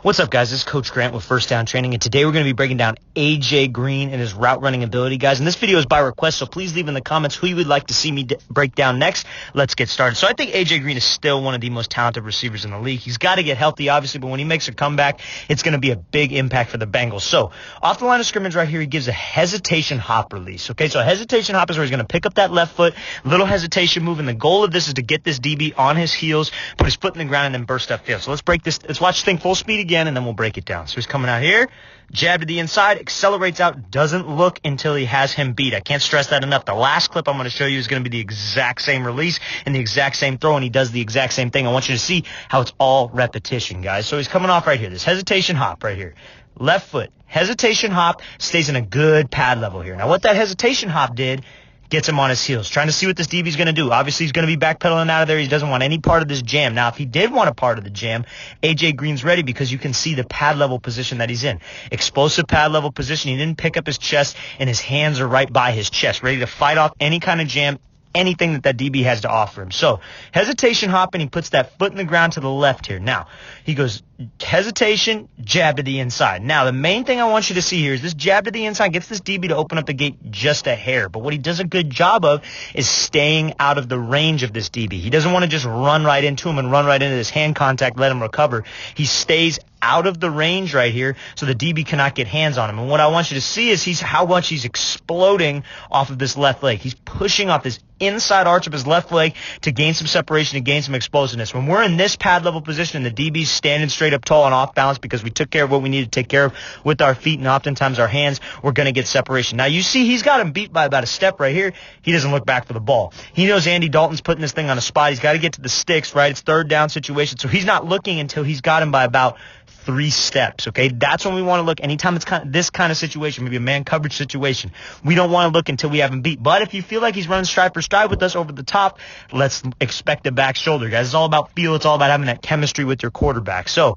What's up, guys? This is Coach Grant with First Down Training, and today we're going to be breaking down A.J. Green and his route running ability, guys. And this video is by request, so please leave in the comments who you would like to see me break down next. Let's get started. So I think A.J. Green is still one of the most talented receivers in the league. He's got to get healthy, obviously, but when he makes a comeback, it's going to be a big impact for the Bengals. So off the line of scrimmage right here, he gives a hesitation hop release. Okay, so a hesitation hop is where he's going to pick up that left foot, little hesitation move, and the goal of this is to get this DB on his heels, put his foot in the ground, and then burst upfield. So let's break this. Let's watch this thing full speed again, and then we'll break it down. So he's coming out here, jab to the inside, accelerates out, doesn't look until he has him beat. I can't stress that enough. The last clip I'm going to show you is going to be the exact same release and the exact same throw, and he does the exact same thing. I want you to see how it's all repetition, guys. So he's coming off right here, this hesitation hop right here. Left foot, hesitation hop, stays in a good pad level here. Now what that hesitation hop did, gets him on his heels, trying to see what this DB's going to do. Obviously, he's going to be backpedaling out of there. He doesn't want any part of this jam. Now, if he did want a part of the jam, A.J. Green's ready because you can see the pad level position that he's in. Explosive pad level position. He didn't pick up his chest, and his hands are right by his chest, ready to fight off any kind of jam, anything that DB has to offer him. So, hesitation hop, and he puts that foot in the ground to the left here. Now, he goes hesitation, jab to the inside. Now, the main thing I want you to see here is this jab to the inside gets this DB to open up the gate just a hair. But what he does a good job of is staying out of the range of this DB. He doesn't want to just run right into him and run right into this hand contact, let him recover. He stays out of the range right here so the DB cannot get hands on him. And what I want you to see is how much he's exploding off of this left leg. He's pushing off this inside arch of his left leg to gain some separation, to gain some explosiveness. When we're in this pad level position and the DB's standing straight up tall and off balance because we took care of what we need to take care of with our feet and oftentimes our hands, we're going to get separation. Now, you see he's got him beat by about a step right here. He doesn't look back for the ball. He knows Andy Dalton's putting this thing on a spot. He's got to get to the sticks, right? It's third down situation. So he's not looking until he's got him by about 3 steps, okay? That's when we want to look. Anytime it's this kind of situation, maybe a man coverage situation, we don't want to look until we have him beat. But if you feel like he's running stride for stride with us over the top, let's expect a back shoulder, guys. It's all about feel. It's all about having that chemistry with your quarterback. So,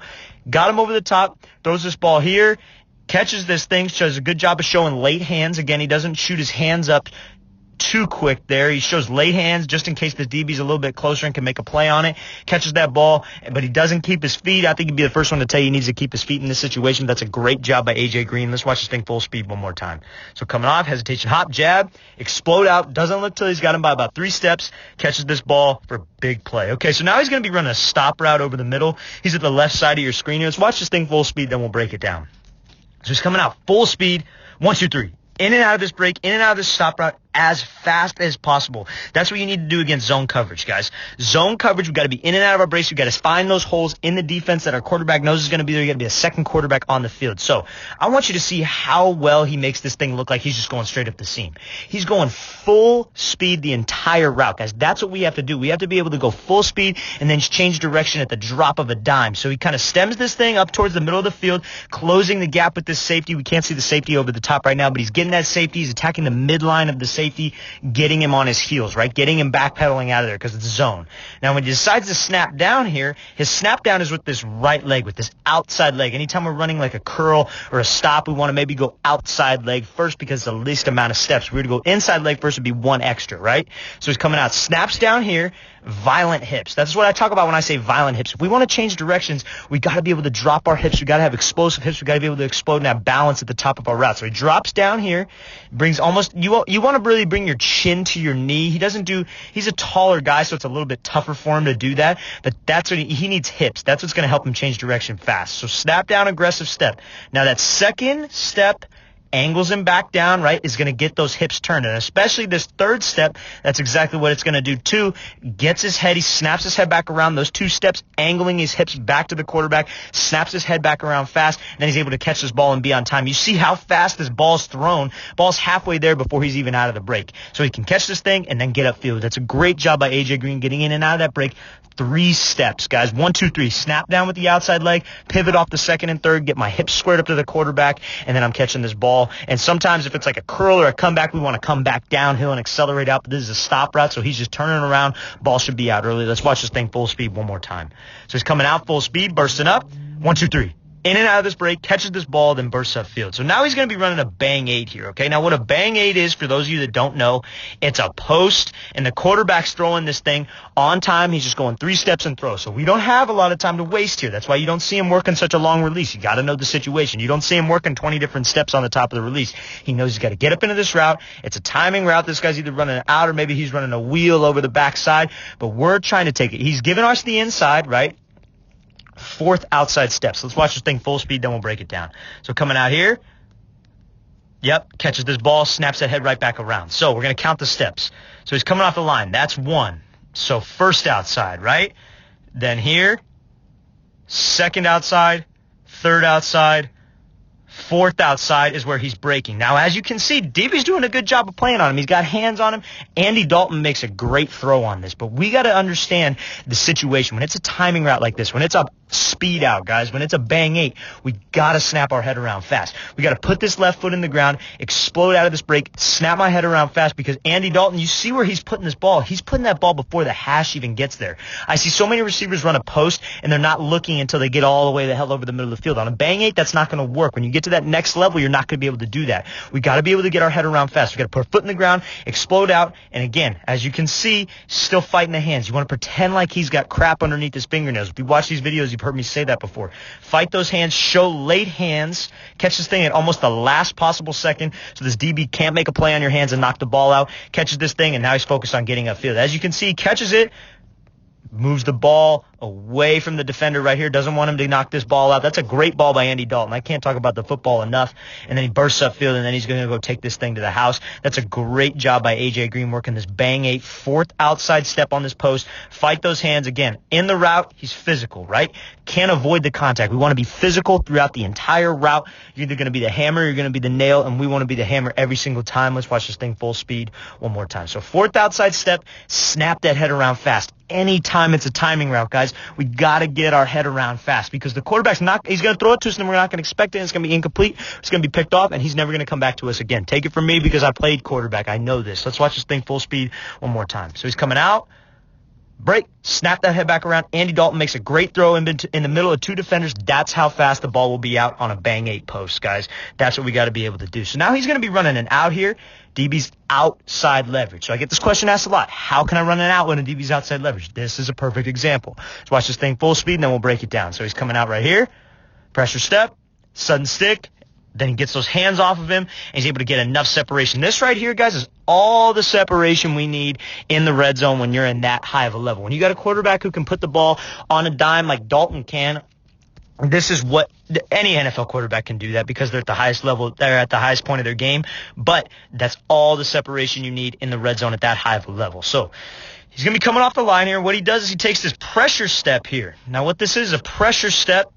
got him over the top, throws this ball here, catches this thing, does a good job of showing late hands. Again, he doesn't shoot his hands up too quick there. He shows late hands just in case the DB's a little bit closer and can make a play on it. Catches that ball, but he doesn't keep his feet. I think he'd be the first one to tell you he needs to keep his feet in this situation. That's a great job by A.J. Green. Let's watch this thing full speed one more time. So coming off, hesitation, hop, jab, explode out. Doesn't look till he's got him by about 3 steps. Catches this ball for a big play. Okay, so now he's going to be running a stop route over the middle. He's at the left side of your screen here. Let's watch this thing full speed, then we'll break it down. So he's coming out full speed. 1, 2, 3. In and out of this break, in and out of this stop route as fast as possible. That's what you need to do against zone coverage, guys. Zone coverage, we've got to be in and out of our brace. We've got to find those holes in the defense that our quarterback knows is going to be there. You've got to be a second quarterback on the field. So I want you to see how well he makes this thing look like he's just going straight up the seam. He's going full speed the entire route, guys. That's what we have to do. We have to be able to go full speed and then change direction at the drop of a dime. So he kind of stems this thing up towards the middle of the field, closing the gap with this safety. We can't see the safety over the top right now, but he's getting that safety. He's attacking the midline of the safety, getting him on his heels, right? Getting him backpedaling out of there because it's zone. Now, when he decides to snap down here, his snap down is with this right leg, with this outside leg. Anytime we're running like a curl or a stop, we want to maybe go outside leg first because it's the least amount of steps. If we were to go inside leg first, it'd be 1 extra, right? So he's coming out, snaps down here, violent hips. That's what I talk about when I say violent hips. If we want to change directions, we got to be able to drop our hips. We got to have explosive hips. We got to be able to explode and have balance at the top of our route. So he drops down here, brings almost, you want to really bring your chin to your knee. He's a taller guy, so it's a little bit tougher for him to do that, but that's what he needs hips. That's what's going to help him change direction fast. So snap down, aggressive step. Now that second step angles him back down, right, is going to get those hips turned. And especially this third step, that's exactly what it's going to do too. Gets his head, he snaps his head back around. Those 2 steps, angling his hips back to the quarterback, snaps his head back around fast, and then he's able to catch this ball and be on time. You see how fast this ball's thrown. Ball's halfway there before he's even out of the break. So he can catch this thing and then get upfield. That's a great job by A.J. Green getting in and out of that break. 3 steps, guys. 1, 2, 3. Snap down with the outside leg, pivot off the second and third, get my hips squared up to the quarterback, and then I'm catching this ball. And sometimes if it's like a curl or a comeback, we want to come back downhill and accelerate out. But this is a stop route, so he's just turning around. Ball should be out early. Let's watch this thing full speed one more time. So he's coming out full speed, bursting up. 1, 2, 3. in and out of this break, catches this ball, then bursts upfield. So now he's going to be running a bang 8 here, okay? Now what a bang 8 is, for those of you that don't know, it's a post, and the quarterback's throwing this thing on time. He's just going 3 steps and throw. So we don't have a lot of time to waste here. That's why you don't see him working such a long release. You got to know the situation. You don't see him working 20 different steps on the top of the release. He knows he's got to get up into this route. It's a timing route. This guy's either running out or maybe he's running a wheel over the backside, but we're trying to take it. He's giving us the inside, right? 4th outside step. So let's watch this thing full speed, then we'll break it down. So coming out here, yep, catches this ball, snaps that head right back around. So we're going to count the steps. So he's coming off the line. That's 1. So 1st outside, right? Then here, 2nd outside, 3rd outside, 4th outside is where he's breaking. Now, as you can see, DB's doing a good job of playing on him. He's got hands on him. Andy Dalton makes a great throw on this, but we got to understand the situation. When it's a timing route like this, when it's a speed out, guys, when it's a bang 8, we got to snap our head around fast. We got to put this left foot in the ground, explode out of this break, snap my head around fast, because Andy Dalton, you see where he's putting this ball. He's putting that ball before the hash even gets there. I see so many receivers run a post, and they're not looking until they get all the way the hell over the middle of the field. On a bang 8, that's not going to work. When you get to that next level, you're not going to be able to do that. We got to be able to get our head around fast. We got to put a foot in the ground, explode out, and again, as you can see, still fighting the hands. You want to pretend like he's got crap underneath his fingernails. If you watch these videos, you've heard me say that before. Fight those hands, show late hands, catch this thing at almost the last possible second so this DB can't make a play on your hands and knock the ball out. Catches this thing, and now he's focused on getting upfield. As you can see, catches it, moves the ball away from the defender right here. Doesn't want him to knock this ball out. That's a great ball by Andy Dalton. I can't talk about the football enough. And then he bursts upfield, and then he's going to go take this thing to the house. That's a great job by A.J. Green working this bang 8, 4th outside step on this post. Fight those hands. Again, in the route, he's physical, right? Can't avoid the contact. We want to be physical throughout the entire route. You're either going to be the hammer or you're going to be the nail, and we want to be the hammer every single time. Let's watch this thing full speed one more time. So 4th outside step, snap that head around fast. Anytime it's a timing route, guys, we got to get our head around fast, because the quarterback's he's going to throw it to us and we're not going to expect it. It's going to be incomplete. It's going to be picked off, and he's never going to come back to us again. Take it from me, because I played quarterback. I know this. Let's watch this thing full speed one more time. So he's coming out. Break, snap that head back around. Andy Dalton makes a great throw in the middle of 2 defenders. That's how fast the ball will be out on a bang 8 post, guys. That's what we got to be able to do. So now he's going to be running an out here. DB's outside leverage. So I get this question asked a lot. How can I run an out when a DB's outside leverage? This is a perfect example. Let's watch this thing full speed, and then we'll break it down. So he's coming out right here. Pressure step, sudden stick. Then he gets those hands off of him, and he's able to get enough separation. This right here, guys, is all the separation we need in the red zone when you're in that high of a level. When you got a quarterback who can put the ball on a dime like Dalton can, this is what any NFL quarterback can do, that because they're at the highest level, they're at the highest point of their game. But that's all the separation you need in the red zone at that high of a level. So he's going to be coming off the line here. What he does is he takes this pressure step here. Now what this is a pressure step.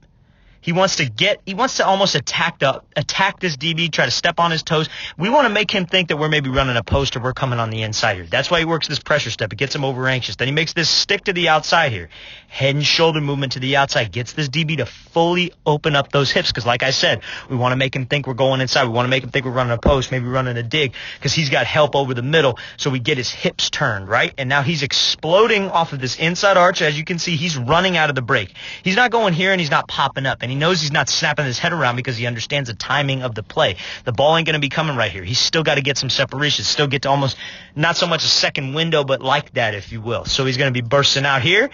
He wants to almost attack this DB, try to step on his toes. We want to make him think that we're maybe running a post or we're coming on the inside here. That's why he works this pressure step. It gets him over anxious. Then he makes this stick to the outside here. Head and shoulder movement to the outside. Gets this DB to fully open up those hips, because like I said, we want to make him think we're going inside. We want to make him think we're running a post, maybe running a dig, because he's got help over the middle. So we get his hips turned, right? And now he's exploding off of this inside arch. As you can see, he's running out of the break. He's not going here and he's not popping up. And he knows he's not snapping his head around because he understands the timing of the play. The ball ain't going to be coming right here. He's still got to get some separation, still get to almost not so much a second window, but like that, if you will. So he's going to be bursting out here.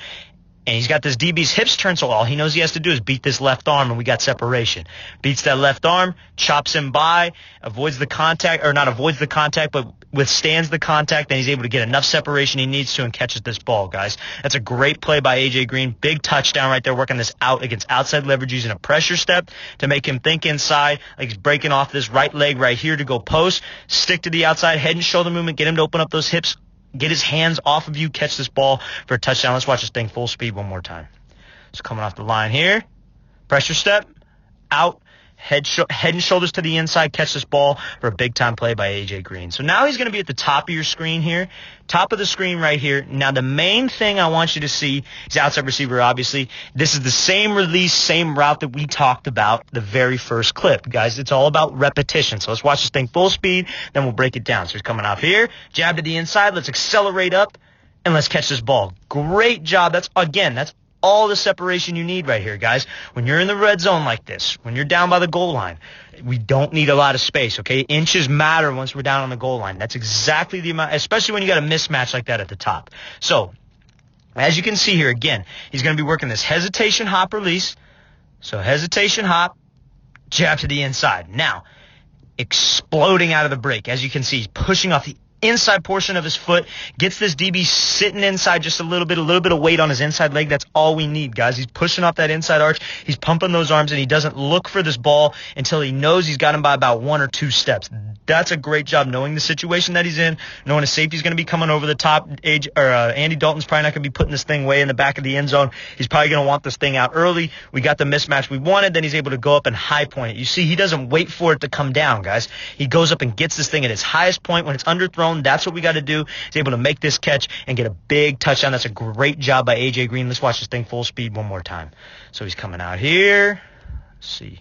And he's got this DB's hips turned, so all he knows he has to do is beat this left arm, and we got separation. Beats that left arm, chops him by, avoids the contact, or not avoids the contact, but withstands the contact, then he's able to get enough separation he needs to and catches this ball, guys. That's a great play by A.J. Green. Big touchdown right there, working this out against outside leverage using a pressure step to make him think inside, like he's breaking off this right leg right here to go post, stick to the outside, head and shoulder movement, get him to open up those hips, get his hands off of you, catch this ball for a touchdown. Let's watch this thing full speed one more time. So coming off the line here, pressure step, out, head and shoulders to the inside, catch this ball for a big-time play by A.J. Green. So now he's going to be at the top of your screen here, top of the screen right here. Now the main thing I want you to see is outside receiver, obviously. This is the same release, same route that we talked about the very first clip. Guys, it's all about repetition. So let's watch this thing full speed, then we'll break it down. So he's coming off here, jab to the inside. Let's accelerate up, and let's catch this ball. Great job. That's all the separation you need right here, guys. When you're in the red zone like this, when you're down by the goal line, we don't need a lot of space, okay? Inches matter once we're down on the goal line. That's exactly the amount, especially when you got a mismatch like that at the top. So, as you can see here, again, he's going to be working this hesitation hop release. So hesitation hop, jab to the inside. Now, exploding out of the break. As you can see, he's pushing off the inside portion of his foot, gets this DB sitting inside just a little bit of weight on his inside leg. That's all we need, guys. He's pushing off that inside arch. He's pumping those arms, and he doesn't look for this ball until he knows he's got him by about 1 or 2 steps. That's a great job knowing the situation that he's in, knowing his safety's going to be coming over the top. Andy Dalton's probably not going to be putting this thing way in the back of the end zone. He's probably going to want this thing out early. We got the mismatch we wanted. Then he's able to go up and high point it. You see, he doesn't wait for it to come down, guys. He goes up and gets this thing at its highest point when it's underthrown. That's what we got to do. He's able to make this catch and get a big touchdown. That's a great job by A.J. Green. Let's watch this thing full speed one more time. So he's coming out here. Let's see.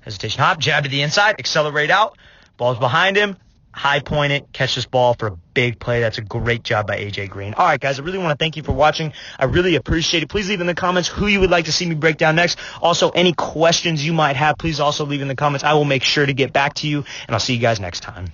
Hesitation hop, jab to the inside, accelerate out. Ball's behind him. High point it, catch this ball for a big play. That's a great job by A.J. Green. All right, guys, I really want to thank you for watching. I really appreciate it. Please leave in the comments who you would like to see me break down next. Also, any questions you might have, please also leave in the comments. I will make sure to get back to you, and I'll see you guys next time.